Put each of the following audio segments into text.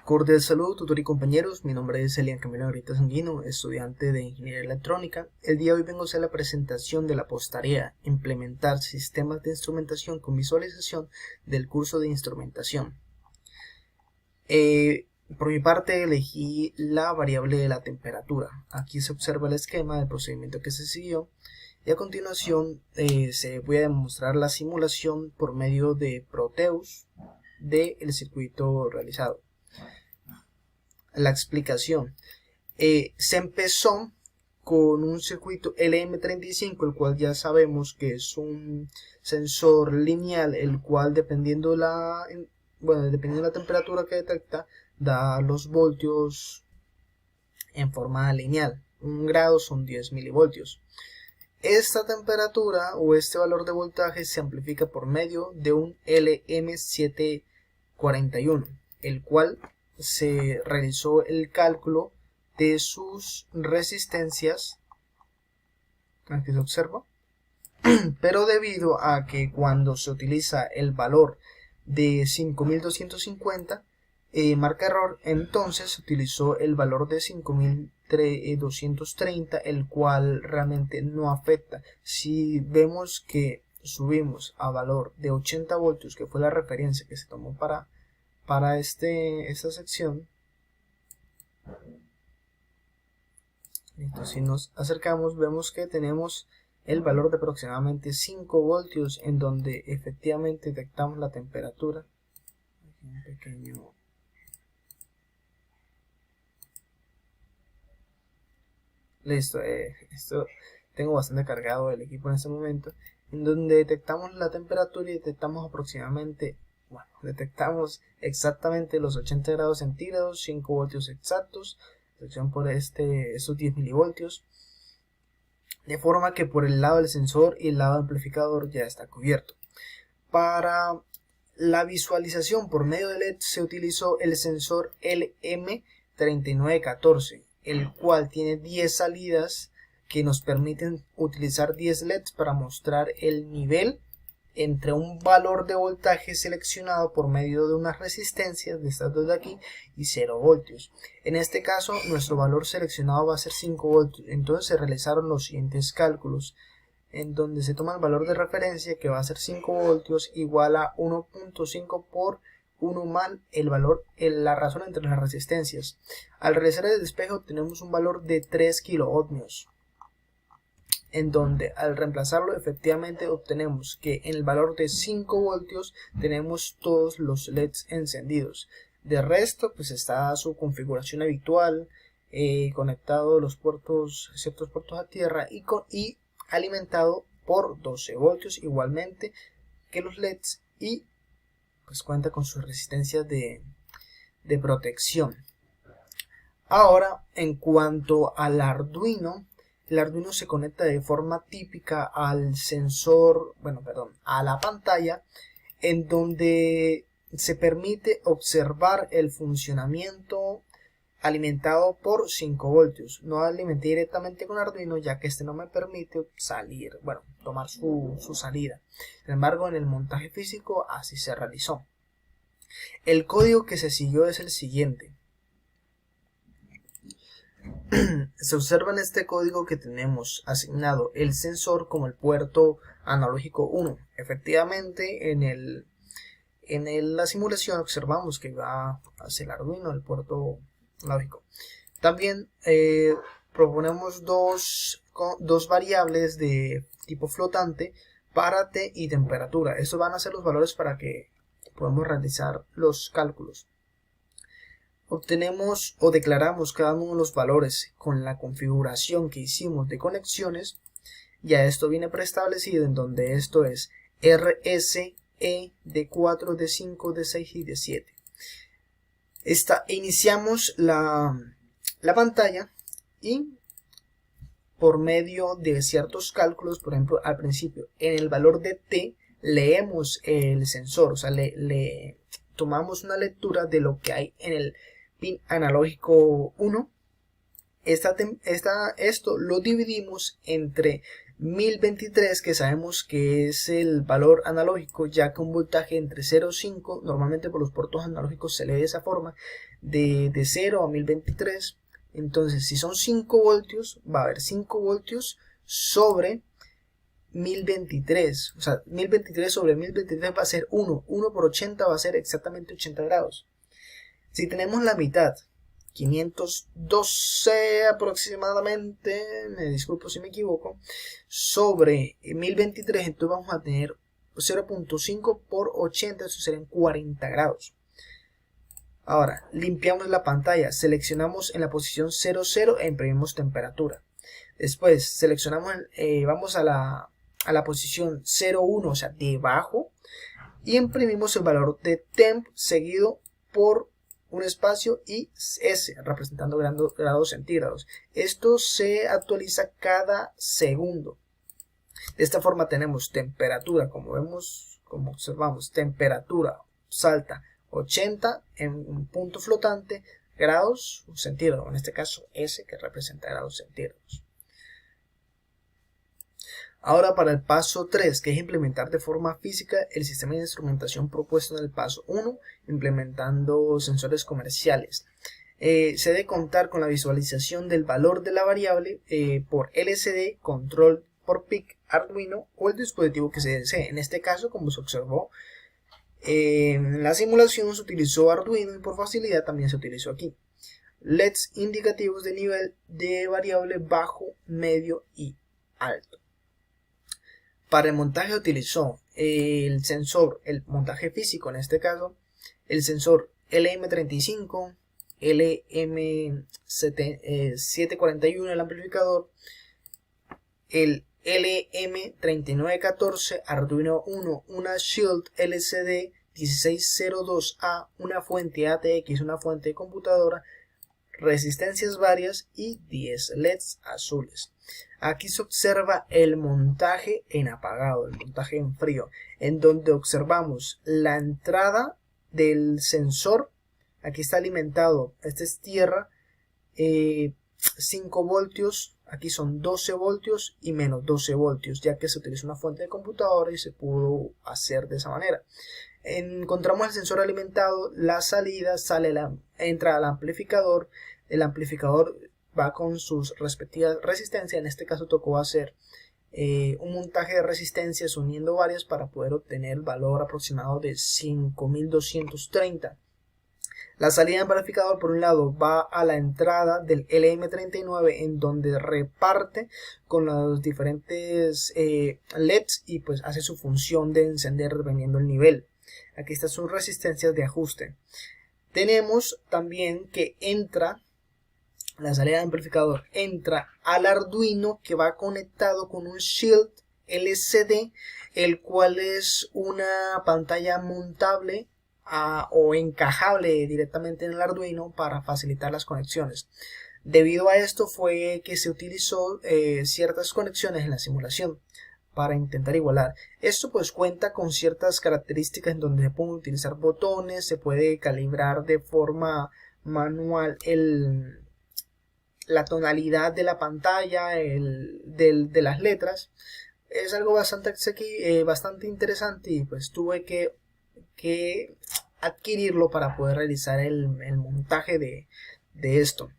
Cordial saludo, tutor y compañeros. Mi nombre es Elian Camilo Negrita Sanguino, estudiante de Ingeniería Electrónica. El día de hoy vengo a hacer la presentación de la posttarea Implementar sistemas de instrumentación con visualización del curso de instrumentación. Por mi parte elegí la variable de la temperatura. Aquí se observa el esquema del procedimiento que se siguió. Y a continuación se voy a demostrar la simulación por medio de Proteus del circuito realizado. La explicación. Se empezó con un circuito LM35, el cual ya sabemos que es un sensor lineal, el cual dependiendo de la temperatura que detecta, da los voltios en forma lineal. 1 grado son 10 milivoltios. Esta temperatura o este valor de voltaje se amplifica por medio de un LM741, el cual se realizó el cálculo de sus resistencias, aquí se observa, pero debido a que cuando se utiliza el valor de 5250 marca error, entonces se utilizó el valor de 5230, el cual realmente no afecta. Si vemos que subimos a valor de 80 voltios, que fue la referencia que se tomó para esta sección, listo, si nos acercamos vemos que tenemos el valor de aproximadamente 5 voltios, en donde efectivamente detectamos la temperatura. Aquí un pequeño listo, esto tengo bastante cargado el equipo en este momento, en donde detectamos la temperatura y detectamos aproximadamente, detectamos exactamente los 80 grados centígrados, 5 voltios exactos, sección por estos 10 milivoltios, de forma que por el lado del sensor y el lado del amplificador ya está cubierto. Para la visualización por medio de LED se utilizó el sensor LM3914, el cual tiene 10 salidas que nos permiten utilizar 10 LEDs para mostrar el nivel entre un valor de voltaje seleccionado por medio de unas resistencias de estas dos de aquí y 0 voltios. En este caso nuestro valor seleccionado va a ser 5 voltios, entonces se realizaron los siguientes cálculos, en donde se toma el valor de referencia, que va a ser 5 voltios igual a 1.5 por 1 más el valor, la razón entre las resistencias. Al realizar el despeje obtenemos un valor de 3 kiloohmios, en donde al reemplazarlo efectivamente obtenemos que en el valor de 5 voltios tenemos todos los LEDs encendidos. De resto pues está su configuración habitual, conectado los puertos, ciertos puertos a tierra y alimentado por 12 voltios igualmente que los LEDs, y pues cuenta con sus resistencias de protección. Ahora, en cuanto al Arduino, el Arduino se conecta de forma típica al sensor, a la pantalla, en donde se permite observar el funcionamiento alimentado por 5 voltios. No alimenté directamente con Arduino, ya que este no me permite tomar su salida. Sin embargo, en el montaje físico así se realizó. El código que se siguió es el siguiente. Se observa en este código que tenemos asignado el sensor como el puerto analógico 1. Efectivamente, en la simulación observamos que va hacia el Arduino, el puerto analógico. También proponemos dos variables de tipo flotante para T y temperatura. Estos van a ser los valores para que podamos realizar los cálculos. Obtenemos o declaramos cada uno de los valores con la configuración que hicimos de conexiones. Ya esto viene preestablecido, en donde esto es RS, E, D4, D5, D6 y D7. Iniciamos la pantalla y por medio de ciertos cálculos, por ejemplo al principio en el valor de T leemos el sensor, o sea le tomamos una lectura de lo que hay en el pin analógico 1. Esto lo dividimos entre 1023, que sabemos que es el valor analógico, ya que un voltaje entre 0 y 5, normalmente por los puertos analógicos se lee de esa forma, de 0 a 1023. Entonces, si son 5 voltios, va a haber 5 voltios sobre 1023. O sea, 1023 sobre 1023 va a ser 1. 1 por 80 va a ser exactamente 80 grados. Si tenemos la mitad, 512 aproximadamente, me disculpo si me equivoco, sobre 1023, entonces vamos a tener 0.5 por 80, eso serían 40 grados. Ahora, limpiamos la pantalla, seleccionamos en la posición 00 e imprimimos temperatura. Después, seleccionamos, vamos a la posición 01, o sea, debajo, y imprimimos el valor de temp seguido por un espacio y S, representando grados centígrados. Esto se actualiza cada segundo. De esta forma tenemos temperatura, como vemos, como observamos, temperatura salta 80 en un punto flotante, grados centígrados, en este caso S, que representa grados centígrados. Ahora para el paso 3, que es implementar de forma física el sistema de instrumentación propuesto en el paso 1, implementando sensores comerciales. Se debe contar con la visualización del valor de la variable por LCD, control por PIC, Arduino o el dispositivo que se desee. En este caso, como se observó, en la simulación se utilizó Arduino y por facilidad también se utilizó aquí. LEDs indicativos de nivel de variable bajo, medio y alto. Para el montaje utilizó el sensor, el montaje físico en este caso, el sensor LM35, LM741 el amplificador, el LM3914, Arduino Uno, una Shield LCD 1602A, una fuente ATX, una fuente de computadora, resistencias varias y 10 LEDs azules. Aquí se observa el montaje en apagado, el montaje en frío, en donde observamos la entrada del sensor. Aquí está alimentado, esta es tierra, 5 voltios, aquí son 12 voltios y menos 12 voltios, ya que se utiliza una fuente de computadora y se pudo hacer de esa manera. Encontramos el sensor alimentado, la salida, entra al amplificador, el amplificador va con sus respectivas resistencias. En este caso tocó hacer un montaje de resistencias uniendo varias para poder obtener el valor aproximado de 5230. La salida del amplificador por un lado va a la entrada del LM39, en donde reparte con los diferentes LEDs y pues hace su función de encender dependiendo del nivel. Aquí están sus resistencias de ajuste. Tenemos también que entra la salida del amplificador, entra al Arduino, que va conectado con un Shield LCD, el cual es una pantalla montable o encajable directamente en el Arduino para facilitar las conexiones. Debido a esto fue que se utilizó ciertas conexiones en la simulación para intentar igualar. Esto pues cuenta con ciertas características en donde se pueden utilizar botones, se puede calibrar de forma manual la tonalidad de la pantalla, de las letras. Es algo bastante interesante y pues tuve que adquirirlo para poder realizar el montaje de esto.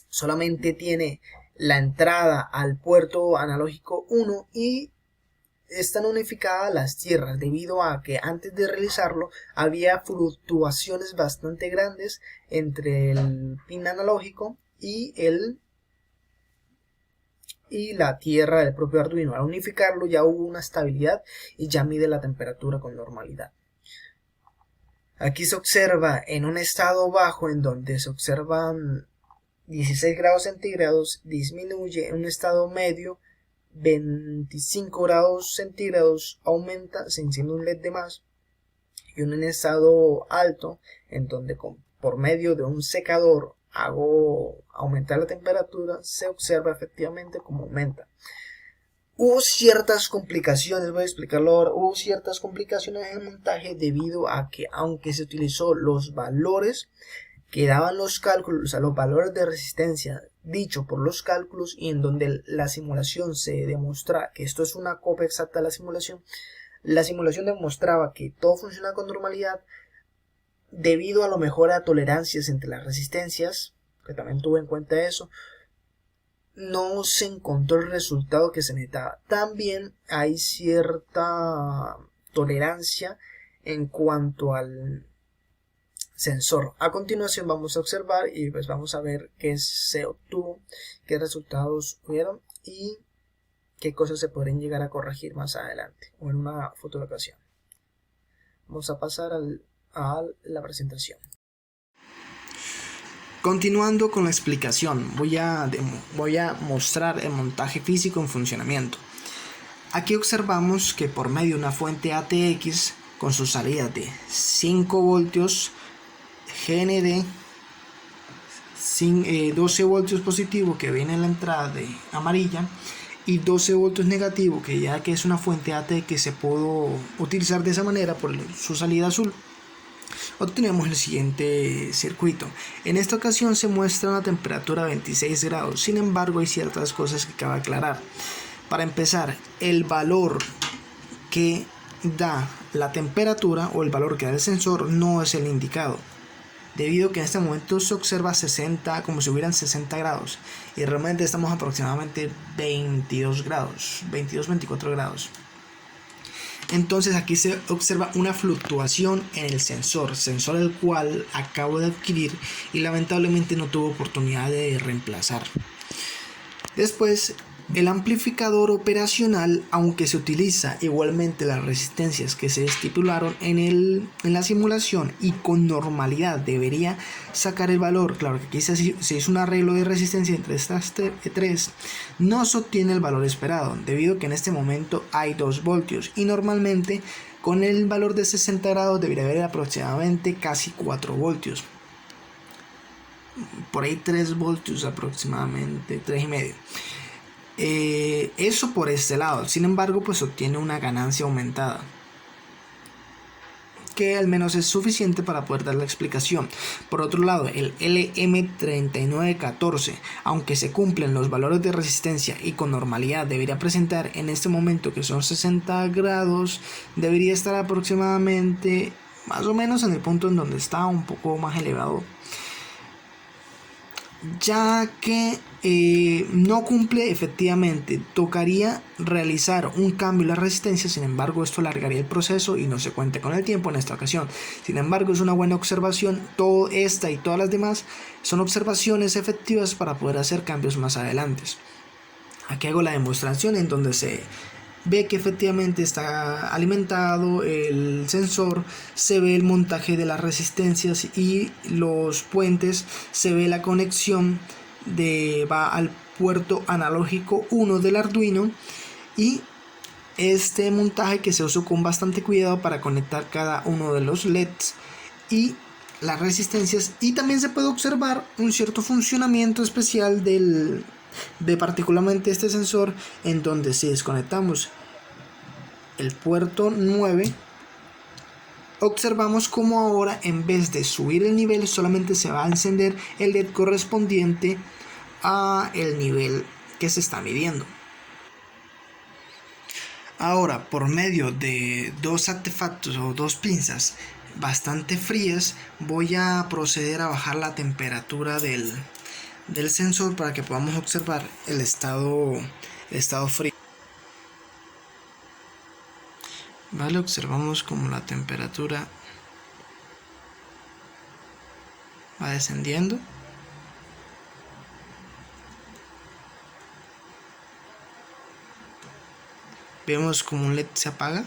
Solamente tiene la entrada al puerto analógico 1 y están unificadas las tierras debido a que antes de realizarlo había fluctuaciones bastante grandes entre el pin analógico y la tierra del propio Arduino. Al unificarlo ya hubo una estabilidad y ya mide la temperatura con normalidad. Aquí se observa en un estado bajo, en donde se observan 16 grados centígrados, disminuye. En un estado medio 25 grados centígrados, aumenta, se enciende un LED de más. Y en un estado alto, en donde por medio de un secador hago aumentar la temperatura, se observa efectivamente cómo aumenta. Hubo ciertas complicaciones, voy a explicarlo ahora. Hubo ciertas complicaciones en el montaje debido a que, aunque se utilizó los valores que daban los cálculos, o sea, los valores de resistencia dicho por los cálculos, y en donde la simulación se demuestra que esto es una copia exacta de la simulación demostraba que todo funciona con normalidad debido a lo mejor a tolerancias entre las resistencias, que también tuve en cuenta eso. No se encontró el resultado que se necesitaba. También hay cierta tolerancia en cuanto al sensor. A continuación vamos a observar y pues vamos a ver qué se obtuvo, qué resultados hubieron y qué cosas se podrían llegar a corregir más adelante o en una futura ocasión. Vamos a pasar a la presentación. Continuando con la explicación, voy a mostrar el montaje físico en funcionamiento. Aquí observamos que por medio de una fuente ATX con sus salidas de 5 voltios GND, 12 voltios positivo que viene en la entrada de amarilla y 12 voltios negativo, que ya que es una fuente ATX se pudo utilizar de esa manera por su salida azul, obtenemos el siguiente circuito. En esta ocasión se muestra una temperatura de 26 grados, sin embargo hay ciertas cosas que cabe aclarar. Para empezar, el valor que da la temperatura o el valor que da el sensor no es el indicado, debido a que en este momento se observa 60, como si hubieran 60 grados, y realmente estamos aproximadamente 22 grados, 22-24 grados. Entonces aquí se observa una fluctuación en el sensor el cual acabo de adquirir y lamentablemente no tuve oportunidad de reemplazar. Después, el amplificador operacional, aunque se utiliza igualmente las resistencias que se estipularon en la simulación y con normalidad debería sacar el valor, claro que aquí se hizo un arreglo de resistencia entre estas tres, no se obtiene el valor esperado, debido a que en este momento hay 2 voltios y normalmente con el valor de 60 grados debería haber aproximadamente casi 4 voltios. Por ahí 3 voltios aproximadamente, 3,5. Eso por este lado. Sin embargo, pues obtiene una ganancia aumentada, que al menos es suficiente para poder dar la explicación. Por otro lado, el LM3914, aunque se cumplen los valores de resistencia y con normalidad debería presentar en este momento que son 60 grados, debería estar aproximadamente más o menos en el punto en donde está, un poco más elevado, ya que no cumple efectivamente. Tocaría realizar un cambio en la resistencia, sin embargo esto alargaría el proceso y no se cuenta con el tiempo en esta ocasión. Sin embargo, es una buena observación. Toda esta y todas las demás son observaciones efectivas para poder hacer cambios más adelante. Aquí hago la demostración en donde se ve que efectivamente está alimentado el sensor, se ve el montaje de las resistencias y los puentes, se ve la conexión va al puerto analógico 1 del Arduino, y este montaje que se usó con bastante cuidado para conectar cada uno de los LEDs y las resistencias, y también se puede observar un cierto funcionamiento especial de particularmente este sensor, en donde si desconectamos el puerto 9 observamos como ahora en vez de subir el nivel solamente se va a encender el LED correspondiente a el nivel que se está midiendo. Ahora, por medio de 2 artefactos o 2 pinzas bastante frías, voy a proceder a bajar la temperatura del sensor para que podamos observar el estado frío. Vale, observamos como la temperatura va descendiendo. Vemos como un LED se apaga.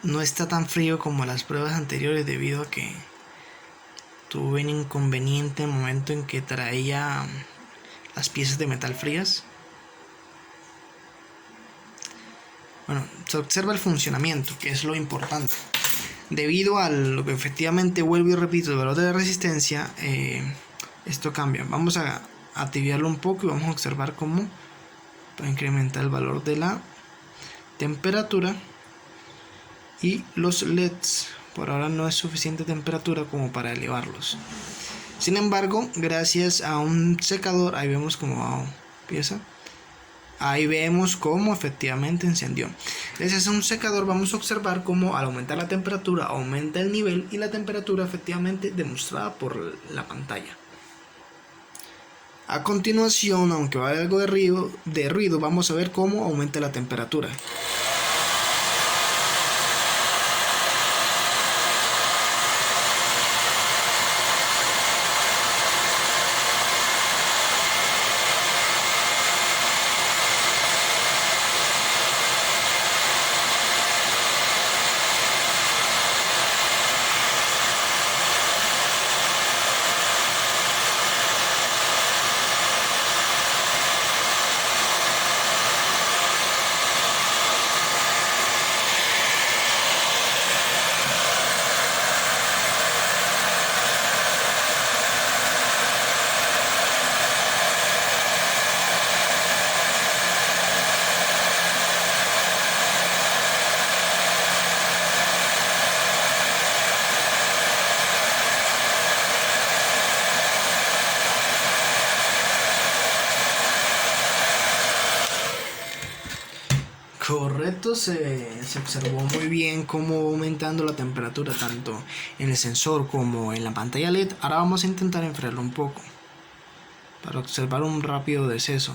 No está tan frío como las pruebas anteriores, debido a que tuve un inconveniente en el momento en que traía las piezas de metal frías. Bueno, se observa el funcionamiento, que es lo importante. Debido a lo que efectivamente, vuelvo y repito, el valor de la resistencia, esto cambia. Vamos a activarlo un poco y vamos a observar cómo va a incrementar el valor de la temperatura y los LEDs por ahora no es suficiente temperatura como para elevarlos. Sin embargo, gracias a un secador, ahí vemos cómo empieza. Ahí vemos cómo efectivamente encendió. Gracias a un secador vamos a observar cómo al aumentar la temperatura aumenta el nivel y la temperatura efectivamente demostrada por la pantalla. A continuación, aunque va a haber algo de ruido, vamos a ver cómo aumenta la temperatura. Correcto, se observó muy bien cómo aumentando la temperatura tanto en el sensor como en la pantalla LED. Ahora vamos a intentar enfriarlo un poco para observar un rápido deceso.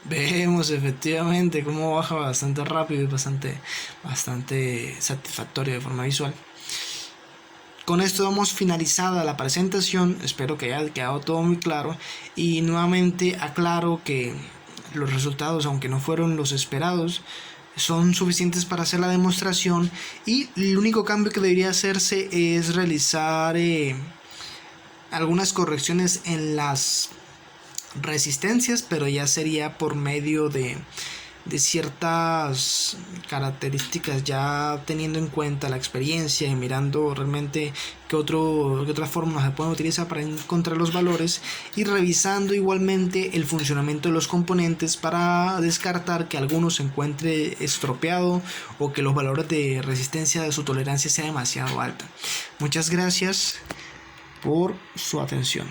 Vemos efectivamente cómo baja bastante rápido y bastante satisfactorio de forma visual. Con esto damos finalizada la presentación, espero que haya quedado todo muy claro y nuevamente aclaro que los resultados, aunque no fueron los esperados, son suficientes para hacer la demostración y el único cambio que debería hacerse es realizar algunas correcciones en las resistencias, pero ya sería por medio de ciertas características, ya teniendo en cuenta la experiencia y mirando realmente qué otras fórmulas se pueden utilizar para encontrar los valores y revisando igualmente el funcionamiento de los componentes para descartar que alguno se encuentre estropeado o que los valores de resistencia de su tolerancia sea demasiado alta. Muchas gracias por su atención.